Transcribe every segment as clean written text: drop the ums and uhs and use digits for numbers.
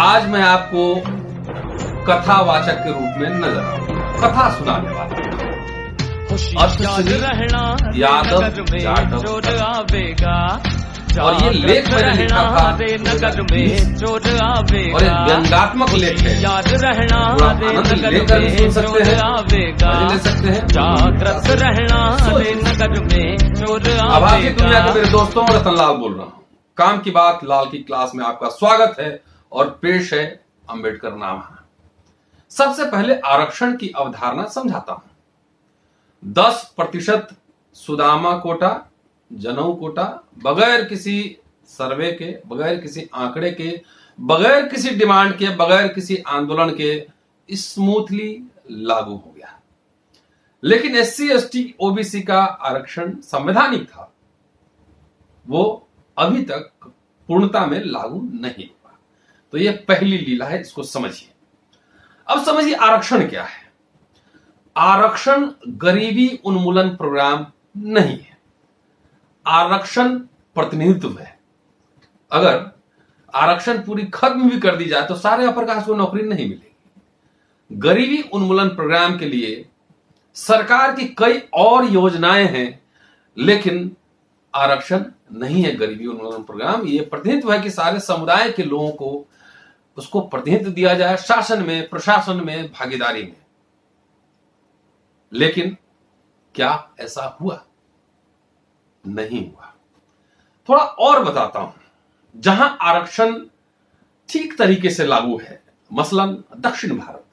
आज मैं आपको कथावाचक के रूप में नजर आऊंगा, कथा सुनाने वाला। यादव जाटव और ये लेख मैंने लिखा था और एक व्यंग्यात्मक लेख है। थोड़ा आनंद लेकर भी सुन सकते हैं, मजे ले सकते हैं। आभासी दुनिया के मेरे दोस्तों, रतनलाल बोल रहा हूँ। काम की बात लाल की क्लास में आपका स्वागत है और पेश है अंबेडकर नामा। सबसे पहले आरक्षण की अवधारणा समझाता हूं। 10% सुदामा कोटा, जनऊ कोटा, बगैर किसी सर्वे के, बगैर किसी आंकड़े के, बगैर किसी डिमांड के, बगैर किसी आंदोलन के स्मूथली लागू हो गया। लेकिन SC ST OBC का आरक्षण संवैधानिक था, वो अभी तक पूर्णता में लागू नहीं हुआ। तो ये पहली लीला है, इसको समझिए। अब समझिए आरक्षण क्या है। आरक्षण गरीबी उन्मूलन प्रोग्राम नहीं है, आरक्षण प्रतिनिधित्व है। अगर आरक्षण पूरी खत्म भी कर दी जाए तो सारे अपर कास्ट को नौकरी नहीं मिलेगी। गरीबी उन्मूलन प्रोग्राम के लिए सरकार की कई और योजनाएं हैं, लेकिन आरक्षण नहीं है गरीबी उन्मूलन प्रोग्राम। ये प्रतिनिधित्व है कि सारे समुदाय के लोगों को उसको प्रतिनिधित्व दिया जाए, शासन में, प्रशासन में, भागीदारी में। लेकिन क्या ऐसा हुआ? नहीं हुआ। थोड़ा और बताता हूं। जहां आरक्षण ठीक तरीके से लागू है, मसलन दक्षिण भारत।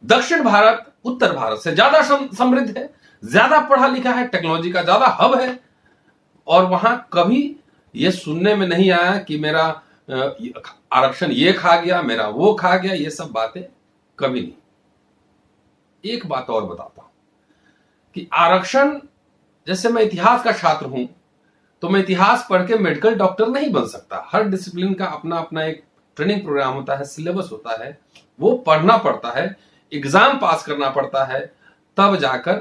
दक्षिण भारत उत्तर भारत से ज्यादा समृद्ध है, ज्यादा पढ़ा लिखा है, टेक्नोलॉजी का ज्यादा हब है, और वहां कभी यह सुनने में नहीं आया कि मेरा आरक्षण ये खा गया, मेरा वो खा गया। ये सब बातें कभी नहीं। एक बात और बताता हूं कि आरक्षण, जैसे मैं इतिहास का छात्र हूं तो मैं इतिहास पढ़ के मेडिकल डॉक्टर नहीं बन सकता। हर डिसिप्लिन का अपना अपना एक ट्रेनिंग प्रोग्राम होता है, सिलेबस होता है, वो पढ़ना पड़ता है, एग्जाम पास करना पड़ता है, तब जाकर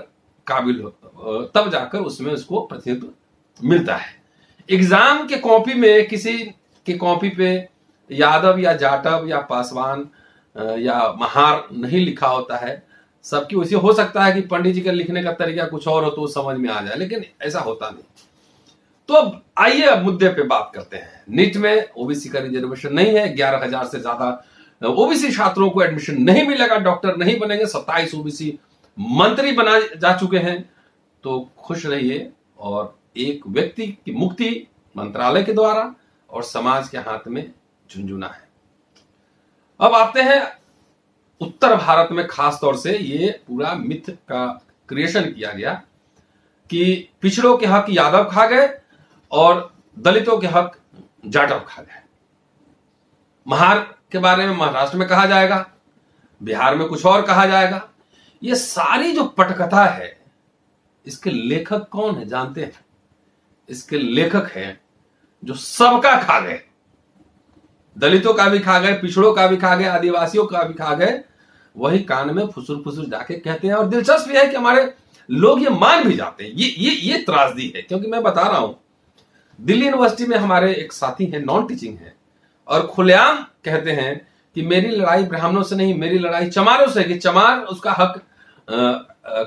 काबिल होता, तब जाकर उसमें उसको प्रतिनिधित्व मिलता है। एग्जाम के कॉपी में, किसी की कॉपी पे यादव या जाटव या पासवान या महार नहीं लिखा होता है। सबकी वैसे हो सकता है कि पंडित जी का लिखने का तरीका कुछ और हो तो समझ में आ जाए, लेकिन ऐसा होता नहीं। तो अब आइए अब मुद्दे पे बात करते हैं। नीट में ओबीसी का रिजर्वेशन नहीं है, 11,000 से ज्यादा ओबीसी छात्रों को एडमिशन नहीं मिलेगा, डॉक्टर नहीं बनेंगे, 27 ओबीसी मंत्री बना जा चुके हैं। तो खुश रहिए, और एक व्यक्ति की मुक्ति मंत्रालय के द्वारा और समाज के हाथ में झुंझुना है। अब आते हैं उत्तर भारत में, खास तौर से ये पूरा मिथ का क्रिएशन किया गया कि पिछड़ों के हक यादव खा गए और दलितों के हक जाटव खा गए। महार के बारे में महाराष्ट्र में कहा जाएगा, बिहार में कुछ और कहा जाएगा। ये सारी जो पटकथा है, इसके लेखक कौन है जानते हैं? इसके लेखक हैं जो सबका खा गए, दलितों का भी खा गए, पिछड़ों का भी खा गए, आदिवासियों का भी खा गए। वही कान में फुसुर फुसुर जाके कहते हैं। और दिलचस्प यह है कि हमारे लोग ये मान भी जाते हैं। ये त्रासदी है, क्योंकि मैं बता रहा हूं, दिल्ली यूनिवर्सिटी में हमारे एक साथी हैं, नॉन टीचिंग है, और खुलेआम कहते हैं कि मेरी लड़ाई ब्राह्मणों से नहीं, मेरी लड़ाई चमारों से, कि चमार उसका हक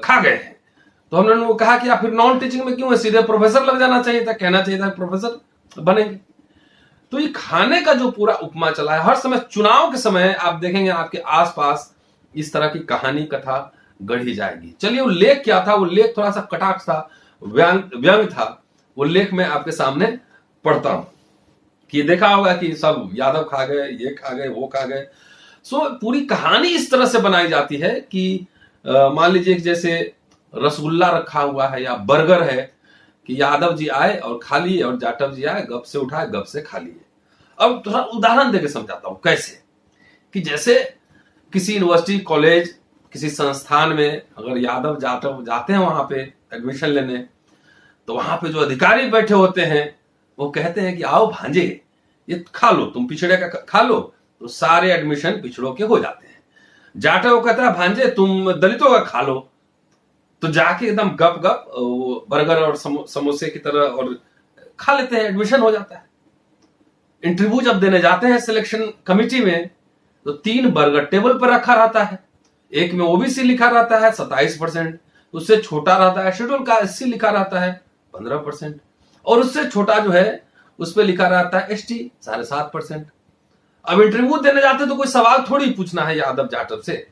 खा गए हैं। तो हमने उनको कहा कि आप फिर नॉन टीचिंग में क्यों है, सीधे प्रोफेसर लग जाना चाहिए था, कहना चाहिए था प्रोफेसर बनेंगे। तो ये खाने का जो पूरा उपमा चला है, हर समय चुनाव के समय आप देखेंगे आपके आसपास इस तरह की कहानी कथा गढ़ी जाएगी। चलिए, वो लेख क्या था? वो लेख थोड़ा सा कटाक्ष था, व्यंग था। वो लेख मैं आपके सामने पढ़ता हूं कि देखा होगा कि सब यादव खा गए, ये खा गए, वो खा गए। सो पूरी कहानी इस तरह से बनाई जाती है कि मान लीजिए जैसे रसगुल्ला रखा हुआ है या बर्गर है, कि यादव जी आए और खा लिए, और जाटव जी आए, गप से उठाए, गप से खा लिए। अब थोड़ा उदाहरण देकर समझाता हूं कैसे। कि जैसे किसी यूनिवर्सिटी, कॉलेज, किसी संस्थान में अगर यादव जाटव जाते हैं वहां पे एडमिशन लेने, तो वहां पे जो अधिकारी बैठे होते हैं वो कहते हैं कि आओ भांजे, ये खा लो, तुम पिछड़े का खा लो, तो सारे एडमिशन पिछड़ों के हो जाते हैं। जाटव कहता है भांजे तुम दलितों का खा लो, तो जाके एकदम गप गप बर्गर और समोसे की तरह और खा लेते हैं, एडमिशन हो जाता है। इंटरव्यू जब देने जाते हैं सिलेक्शन कमिटी में तो 3 बर्गर टेबल पर रखा रहता है। एक में ओबीसी लिखा रहता है 27%, उससे छोटा रहता है शेड्यूल कास्ट एससी लिखा रहता है 15%, और उससे छोटा जो है उस पर लिखा रहता है एसटी 7.5%। अब इंटरव्यू देने जाते तो कोई सवाल थोड़ी पूछना है यादव जाटव से,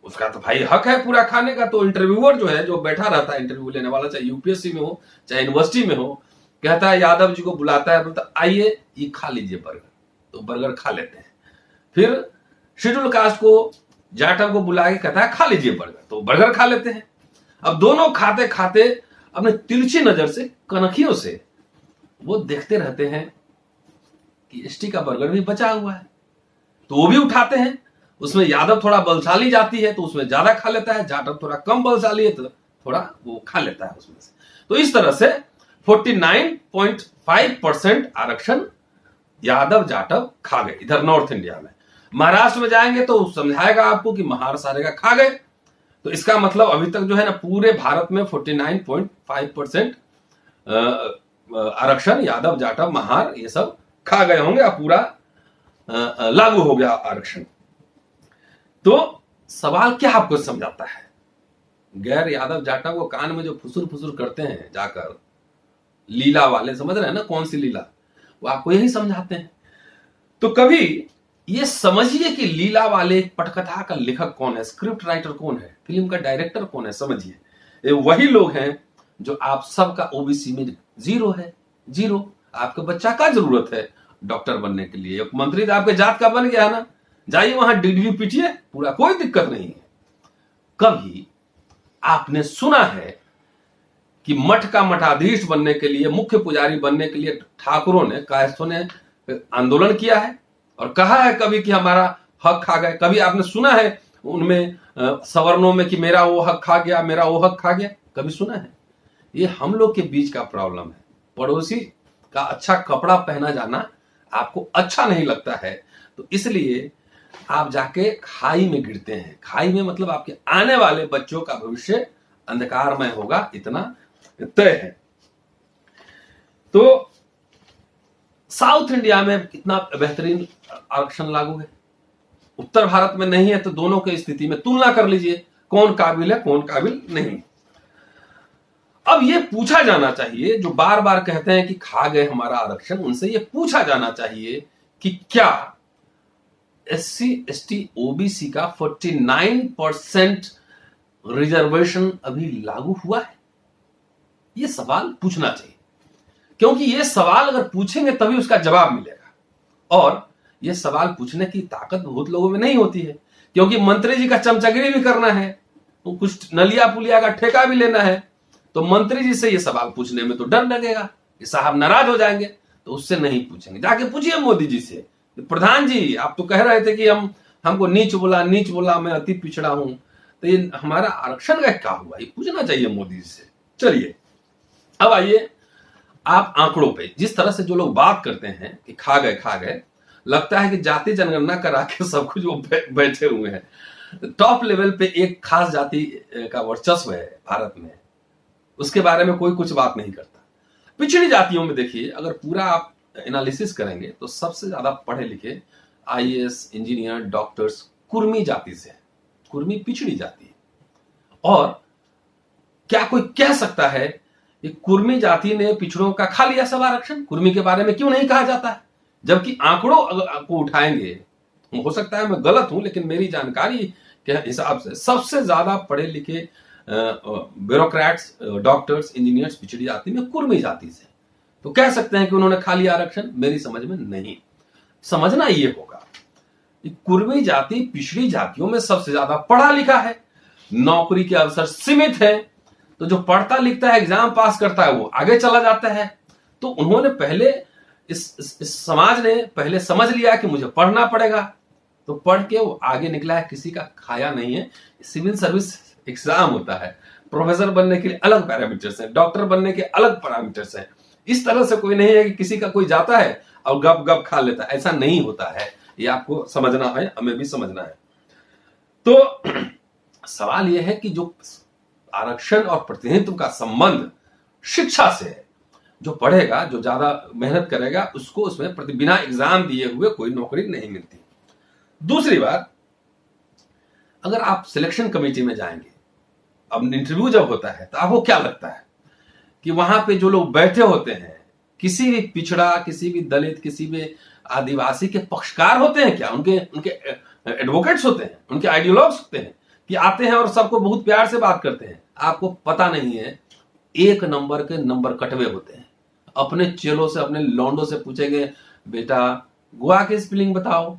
उसका तो भाई हक है पूरा खाने का। तो इंटरव्यूअर जो है, जो बैठा रहता है इंटरव्यू लेने वाला, चाहे यूपीएससी में हो चाहे यूनिवर्सिटी में हो, कहता है यादव जी को बुलाता है, बोलता आइए ये खा लीजिए बर्गर, तो बर्गर खा लेते हैं। फिर शेड्यूल कास्ट को, जाटव को बुला के कहता है खा लीजिए बर्गर, तो बर्गर खा लेते हैं। अब दोनों खाते खाते अपने तिरछी नजर से, कनखियों से वो देखते रहते हैं कि एसटी का बर्गर भी बचा हुआ है, तो वो भी उठाते हैं। उसमें यादव थोड़ा बलशाली जाती है तो उसमें ज्यादा खा लेता है, जाटव थोड़ा कम बलशाली है तो थोड़ा वो खा लेता है उसमें से। तो इस तरह से 49.5% आरक्षण यादव जाटव खा गए इधर नॉर्थ इंडिया में। महाराष्ट्र में जाएंगे तो समझाएगा आपको कि महार सारे का खा गए। तो इसका मतलब अभी तक जो है ना पूरे भारत में 49.5% आरक्षण यादव जाटव महार ये सब खा गए होंगे, पूरा लागू हो गया आरक्षण। तो सवाल क्या आपको समझाता है? गैर यादव जाटव को कान में जो फुसुर फुसुर करते हैं जाकर, लीला वाले, समझ रहे हैं ना कौन सी लीला, वो आपको यही समझाते हैं। तो कभी ये समझिए कि लीला वाले पटकथा का लेखक कौन है, स्क्रिप्ट राइटर कौन है, फिल्म का डायरेक्टर कौन है, समझिए। ये वही लोग हैं जो आप सबका ओबीसी में जीरो है, जीरो। आपके बच्चा का जरूरत है डॉक्टर बनने के लिए, एक मंत्री तो आपके जात का बन गया है ना, जाइए वहां डिग्री पीटिए, पूरा कोई दिक्कत नहीं है। कभी आपने सुना है कि मठ का मठाधीश बनने के लिए, मुख्य पुजारी बनने के लिए ठाकुरों ने, कायस्थों ने आंदोलन किया है और कहा है कभी कि हमारा हक खा गए? कभी आपने सुना है उनमें सवर्णों में कि मेरा वो हक खा गया, मेरा वो हक खा गया? कभी सुना है? ये हम लोग के बीच का प्रॉब्लम है। पड़ोसी का अच्छा कपड़ा पहना जाना आपको अच्छा नहीं लगता है, तो इसलिए आप जाके खाई में गिरते हैं। खाई में मतलब आपके आने वाले बच्चों का भविष्य अंधकारमय होगा, इतना तय है। तो साउथ इंडिया में कितना बेहतरीन आरक्षण लागू है, उत्तर भारत में नहीं है। तो दोनों की स्थिति में तुलना कर लीजिए, कौन काबिल है कौन काबिल नहीं। अब ये पूछा जाना चाहिए, जो बार बार कहते हैं कि खा गए हमारा आरक्षण, उनसे ये पूछा जाना चाहिए कि क्या एससी एसटी ओबीसी का 49% रिजर्वेशन अभी लागू हुआ है? ये सवाल पूछना चाहिए, क्योंकि ये सवाल अगर पूछेंगे तभी उसका जवाब मिलेगा। और ये सवाल पूछने की ताकत बहुत लोगों में नहीं होती है, क्योंकि मंत्री जी का चमचागिरी भी करना है, तो कुछ नलिया पुलिया का ठेका भी लेना है, तो मंत्री जी से ये सवाल पूछने में तो डर लगेगा कि साहब नाराज हो जाएंगे, तो उससे नहीं पूछेंगे। जाके पूछिए मोदी जी से, प्रधान जी आप तो कह रहे थे कि हमको नीच बोला, मैं अति पिछड़ा हूं, तो ये हमारा आरक्षण का क्या हुआ, ये पूछना चाहिए मोदी जी से। चलिए अब आइए आप आंकड़ों पे, जिस तरह से जो लोग बात करते हैं कि खा गए, लगता है कि जाति जनगणना करा के सब कुछ वो बैठे हुए हैं। टॉप लेवल पे एक खास जाति का वर्चस्व है भारत में, उसके बारे में कोई कुछ बात नहीं करता। पिछड़ी जातियों में देखिए, अगर पूरा आप एनालिसिस करेंगे तो सबसे ज्यादा पढ़े लिखे आईएएस, इंजीनियर, डॉक्टर्स कुर्मी जाति से है। कुर्मी पिछड़ी जाति है। और क्या कोई कह सकता है कि कुर्मी जाति ने पिछड़ों का खा लिया सब आरक्षण? कुर्मी के बारे में क्यों नहीं कहा जाता है? जबकि आंकड़ों को उठाएंगे, हो सकता है मैं गलत हूं, लेकिन मेरी जानकारी के हिसाब से सबसे ज्यादा पढ़े लिखे ब्यूरोक्रेट्स, डॉक्टर्स, इंजीनियर्स पिछड़ी जाति में कुर्मी जाति से। तो कह सकते हैं कि उन्होंने खा लिया आरक्षण? मेरी समझ में नहीं। समझना ये होगा कि कुर्मी जाति पिछड़ी जातियों में सबसे ज्यादा पढ़ा लिखा है, नौकरी के अवसर सीमित है, तो जो पढ़ता लिखता है, एग्जाम पास करता है, वो आगे चला जाता है। तो उन्होंने पहले इस समाज ने पहले समझ लिया कि मुझे पढ़ना पड़ेगा, तो पढ़ के वो आगे निकला है, किसी का खाया नहीं है। सिविल सर्विस एग्जाम होता है, प्रोफेसर बनने के लिए अलग पैरामीटर्स हैं, डॉक्टर बनने के अलग पैरामीटर्स हैं। इस तरह से कोई नहीं है कि किसी का कोई जाता है और गप गप खा लेता है, ऐसा नहीं होता है। ये आपको समझना है, हमें भी समझना है। तो सवाल यह है कि जो आरक्षण और प्रतिनिधित्व का संबंध शिक्षा से है, जो पढ़ेगा, जो ज्यादा मेहनत करेगा, उसको उसमें बिना एग्जाम दिए हुए कोई नौकरी नहीं मिलती। दूसरी बात, अगर आप सिलेक्शन कमेटी में जाएंगे, अब इंटरव्यू जब होता है तो आपको क्या लगता है कि वहां पे जो लोग बैठे होते हैं किसी भी पिछड़ा, किसी भी दलित, किसी भी आदिवासी के पक्षकार होते हैं क्या? उनके उनके एडवोकेट्स होते हैं, उनके आइडियोलॉग्स होते हैं कि आते हैं और सबको बहुत प्यार से बात करते हैं? आपको पता नहीं है, एक नंबर के नंबर कटवे होते हैं। अपने चेलों से, अपने लौंडों से पूछेंगे बेटा गोवा की स्पेलिंग बताओ,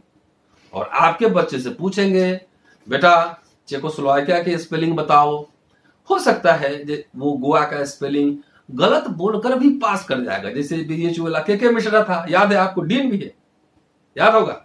और आपके बच्चे से पूछेंगे बेटा चेकोस्लोवाकिया की स्पेलिंग बताओ। हो सकता है वो गोवा का स्पेलिंग गलत बोलकर भी पास कर जाएगा, जैसे बीएचयू वाला के मिश्रा था, याद है आपको, डीन भी है, याद होगा।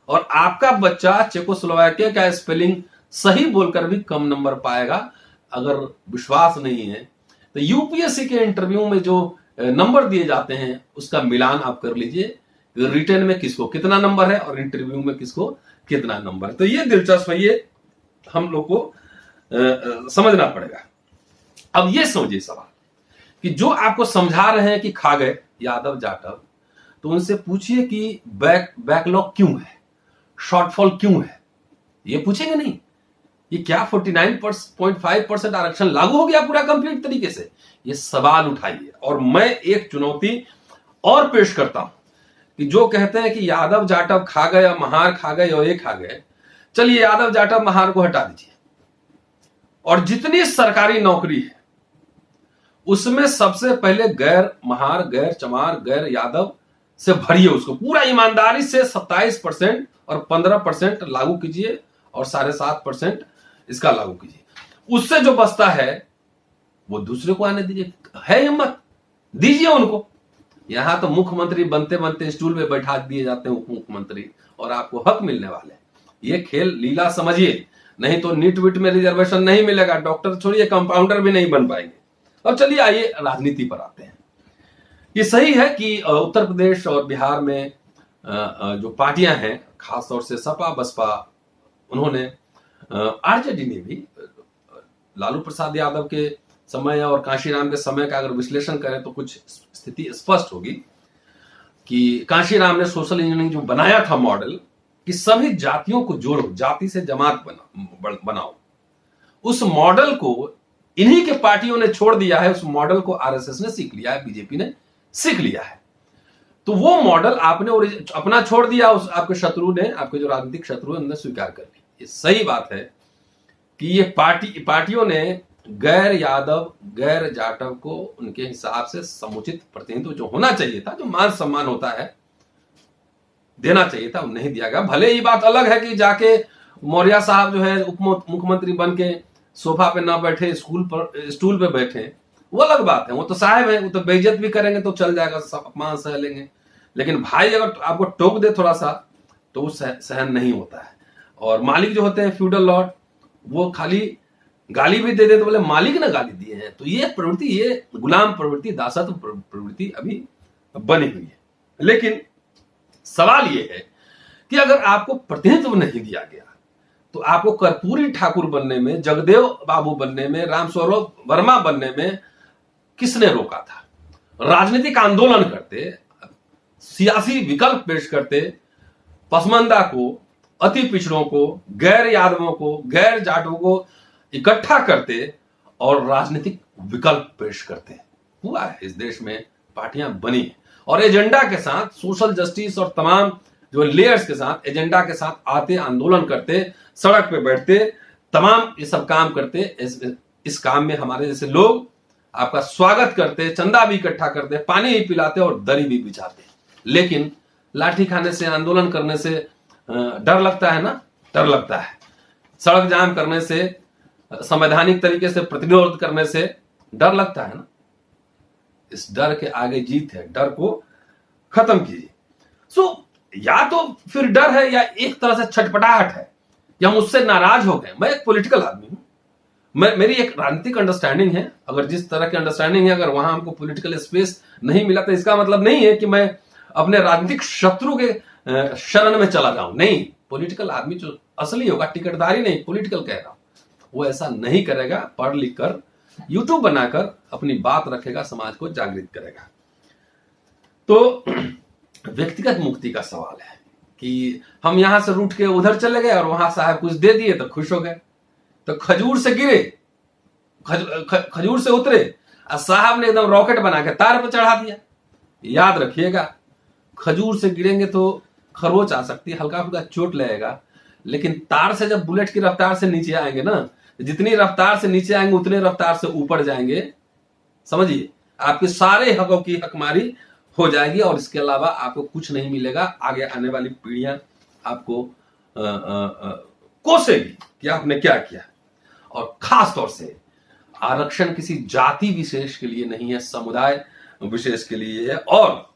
और आपका बच्चा चेकोस्लोवाकिया का स्पेलिंग सही बोलकर भी कम नंबर पाएगा। अगर विश्वास नहीं है तो यूपीएससी के इंटरव्यू में जो नंबर दिए जाते हैं उसका मिलान आप कर लीजिए, रिटर्न में किसको कितना नंबर है और इंटरव्यू में किसको कितना नंबर। तो ये दिलचस्प है, ये हम लोग को समझना पड़ेगा। अब ये समझिए सवाल कि जो आपको समझा रहे हैं कि खा गए यादव जाटव, तो उनसे पूछिए कि बैकलॉग क्यों है, शॉर्टफॉल क्यों है। ये पूछेंगे नहीं, ये क्या 49.5% आरक्षण लागू हो गया पूरा कंप्लीट तरीके से? ये सवाल उठाइए। और मैं एक चुनौती और पेश करता हूं कि जो कहते हैं कि यादव जाटव खा गए, महार खा गए और ये खा गए, चलिए यादव जाटव महार को हटा दीजिए और जितनी सरकारी नौकरी है उसमें सबसे पहले गैर महार, गैर चमार, गैर यादव से भरिए उसको पूरा ईमानदारी से। 27% और 15% लागू कीजिए और 7.5% इसका लागू कीजिए। उससे जो बचता है वो दूसरे को आने दीजिए, है हिम्मत दीजिए उनको। यहां तो मुख्यमंत्री बनते बनते स्टूल पे बैठा दिए जाते हैं उप मुख्यमंत्री, और आपको हक मिलने वाले। ये खेल लीला समझिए, नहीं तो नीट वीट में रिजर्वेशन नहीं मिलेगा, डॉक्टर छोड़िए कंपाउंडर भी नहीं बन पाएंगे। अब चलिए आइए राजनीति पर आते हैं। ये सही है कि उत्तर प्रदेश और बिहार में जो पार्टियां हैं, खासतौर से सपा बसपा, उन्होंने आरजेडी ने भी लालू प्रसाद यादव के समय और कांशीराम के समय का अगर विश्लेषण करें तो कुछ स्थिति स्पष्ट होगी कि कांशीराम ने सोशल इंजीनियरिंग जो बनाया था मॉडल कि सभी जातियों को जोड़ो, जाति से जमात बनाओ, उस मॉडल को इन्हीं के पार्टियों ने छोड़ दिया है। उस मॉडल को आरएसएस ने सीख लिया है, बीजेपी ने सीख लिया है। तो वो मॉडल आपने अपना छोड़ दिया, उस आपके शत्रु ने, आपके जो राजनीतिक शत्रु है उन्होंने स्वीकार कर लिया। ये सही बात है कि ये पार्टियों ने गैर यादव, गैर जाटव को उनके हिसाब से समुचित प्रतिनिधित्व जो होना चाहिए था, जो मान सम्मान होता है, देना चाहिए था, वो नहीं दिया गया। भले ही बात अलग है कि जाके मौर्य साहब जो है उप मुख्यमंत्री बन के सोफा पे ना बैठे, स्टूल पे बैठे, वो अलग बात है। वो तो साहब है, वो तो बेइज्जत भी करेंगे तो चल जाएगा, सब अपमान सह लेंगे। लेकिन भाई अगर आपको टोक दे थोड़ा सा तो वो सहन नहीं होता है। और मालिक जो होते हैं फ्यूडल लॉर्ड, वो खाली गाली भी दे दे तो बोले मालिक ने गाली दिए हैं। तो ये प्रवृत्ति, ये गुलाम प्रवृत्ति, दासत्व प्रवृत्ति अभी बनी हुई है। लेकिन सवाल ये है कि अगर आपको प्रतिनिधित्व नहीं दिया गया तो आपको कर्पूरी ठाकुर बनने में, जगदेव बाबू बनने में, रामस्वरूप वर्मा बनने में किसने रोका था? राजनीतिक आंदोलन करते, सियासी विकल्प पेश करते, पसमानदा को, अति पिछड़ों को, गैर यादवों को, गैर जाटों को इकट्ठा करते और राजनीतिक विकल्प पेश करते। हुआ है इस देश में, पार्टियां बनी है और एजेंडा के साथ, सोशल जस्टिस और तमाम जो लेयर्स के साथ, एजेंडा के साथ आते, आंदोलन करते, सड़क पे बैठते, तमाम ये सब काम करते। इस काम में हमारे जैसे लोग आपका स्वागत करते, चंदा भी इकट्ठा करते, पानी भी पिलाते और दरी भी बिछाते। लेकिन लाठी खाने से, आंदोलन करने से डर लगता है ना, डर लगता है। सड़क जाम करने से, संवैधानिक तरीके से प्रतिरोध करने से डर लगता है ना। इस डर के आगे जीत है, डर को खत्म कीजिए। या तो फिर डर है या एक तरह से छटपटाहट है या हम उससे नाराज हो गए। मैं एक पॉलिटिकल आदमी हूं, मेरी एक राजनीतिक अंडरस्टैंडिंग है। अगर जिस तरह की अंडरस्टैंडिंग है, अगर वहां हमको पॉलिटिकल स्पेस नहीं मिला तो इसका मतलब नहीं है कि मैं अपने राजनीतिक शत्रु के शरण में चला जाऊं। नहीं, पॉलिटिकल आदमी जो असली होगा, टिकटदारी नहीं, पॉलिटिकल कह रहा हूं, वो ऐसा नहीं करेगा। पढ़ लिख कर, यूट्यूब बनाकर अपनी बात रखेगा, समाज को जागृत करेगा। तो व्यक्तिगत मुक्ति का सवाल है कि हम यहां से रूठ के उधर चले गए और वहां साहब कुछ दे दिए तो खुश हो गए, तो खजूर से गिरे, खजूर से उतरे और साहब ने एकदम रॉकेट बना के तार पर चढ़ा दिया। याद रखिएगा, खजूर से गिरेंगे तो खरोच आ सकती है, हल्का फुल्का चोट लगेगा, लेकिन तार से जब बुलेट की रफ्तार से नीचे आएंगे ना, जितनी रफ्तार से नीचे आएंगे उतने रफ्तार से ऊपर जाएंगे। समझिए, आपके सारे हकों की हकमारी हो जाएगी और इसके अलावा आपको कुछ नहीं मिलेगा। आगे आने वाली पीढ़ियां आपको कोसेगी कि आपने क्या किया। और खास तौर से आरक्षण किसी जाति विशेष के लिए नहीं है, समुदाय विशेष के लिए है। और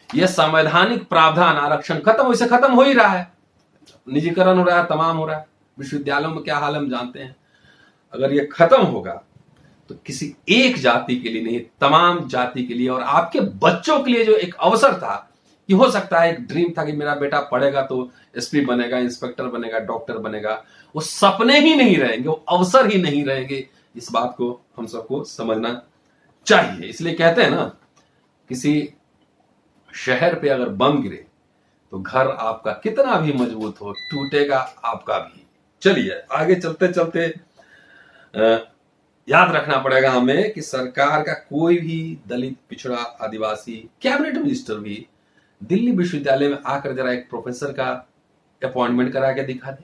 यह संवैधानिक प्रावधान आरक्षण वैसे खत्म हो ही रहा है, निजीकरण हो रहा है, तमाम हो रहा है। विश्वविद्यालयों में क्या हाल हम जानते हैं। अगर यह खत्म होगा तो किसी एक जाति के लिए नहीं, तमाम जाति के लिए और आपके बच्चों के लिए जो एक अवसर था कि हो सकता है, एक ड्रीम था कि मेरा बेटा पढ़ेगा तो एसपी बनेगा, इंस्पेक्टर बनेगा, डॉक्टर बनेगा, वो सपने ही नहीं रहेंगे, वो अवसर ही नहीं रहेंगे। इस बात को हम सबको समझना चाहिए। इसलिए कहते हैं ना, किसी शहर पे अगर बम गिरे तो घर आपका कितना भी मजबूत हो, टूटेगा आपका भी। चलिए आगे चलते चलते याद रखना पड़ेगा हमें कि सरकार का कोई भी दलित, पिछड़ा, आदिवासी कैबिनेट मिनिस्टर भी दिल्ली विश्वविद्यालय में आकर जरा एक प्रोफेसर का अपॉइंटमेंट करा के दिखा दे,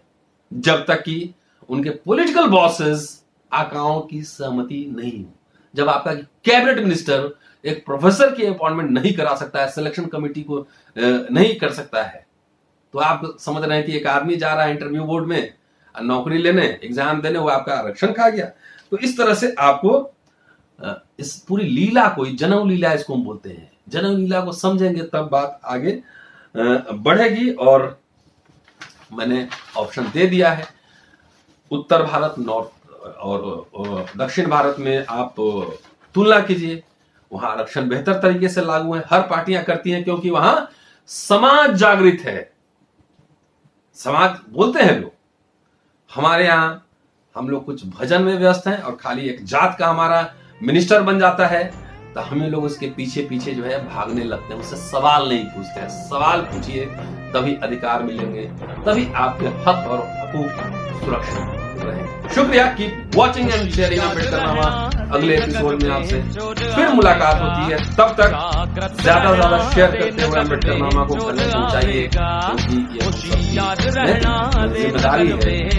जब तक कि उनके पॉलिटिकल बॉसेस आकाओं की सहमति नहीं हो। जब आपका कैबिनेट मिनिस्टर एक प्रोफेसर की अपॉइंटमेंट नहीं करा सकता है, सिलेक्शन कमेटी को नहीं कर सकता है, तो आप समझ रहे हैं कि एक आदमी जा रहा है इंटरव्यू बोर्ड में नौकरी लेने, एग्जाम देने, वो आपका आरक्षण खा गया। तो इस तरह से आपको इस पूरी लीला को, जन्म लीला इसको हम बोलते हैं, जन्म लीला को समझेंगे तब बात आगे बढ़ेगी। और मैंने ऑप्शन दे दिया है, उत्तर भारत, नॉर्थ और दक्षिण भारत में आप तुलना कीजिए, वहां आरक्षण बेहतर तरीके से लागू है। हर पार्टियां करती हैं क्योंकि वहां समाज जागृत है। समाज बोलते हैं लोग, हमारे यहां हम लोग कुछ भजन में व्यस्त हैं और खाली एक जात का हमारा मिनिस्टर बन जाता है तो हमें लोग उसके पीछे पीछे जो है भागने लगते हैं, उससे सवाल नहीं पूछते हैं। सवाल पूछिए, तभी अधिकार मिलेंगे, तभी आपके हक और हकूक सुरक्षित रहेंगे। शुक्रिया, keep watching and sharing Ambedkarnama. अगले एपिसोड में आपसे फिर मुलाकात होती है, तब तक ज्यादा से ज्यादा शेयर करते हुए अम्बेडकरनामा को पहले पहुंचाइए, क्योंकि ये जिम्मेदारी है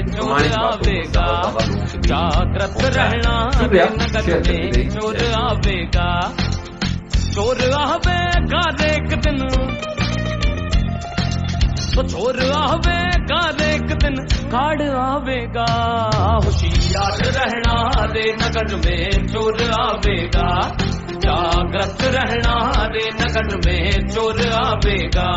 प्रमाणित बातों को जागृत रहना। शुक्रिया, शेयर करते चोर आवेगा एक दिन, तो चोर आवेगा एक दिन, काड़ आवेगा। होशियार रहना रे नगर में चोर आवेगा, जागृत रहना रे नगर में चोर आवेगा।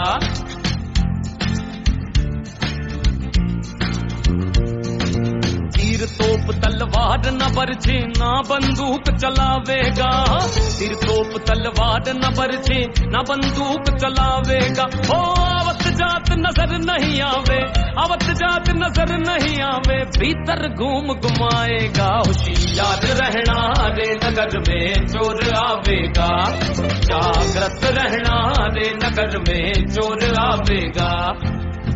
तीर तोप तलवार न बरछे, ना बंदूक चलावेगा। तीर तोप तलवार न बरछे, ना बंदूक चलावेगा। ओ आवत जात नजर नहीं आवे, आवत जात नजर नहीं आवे, भीतर घूम घुमाएगा। होशियार रहना रे नगर में चोर आवेगा, जागृत रहना रे नगर में चोर आवेगा।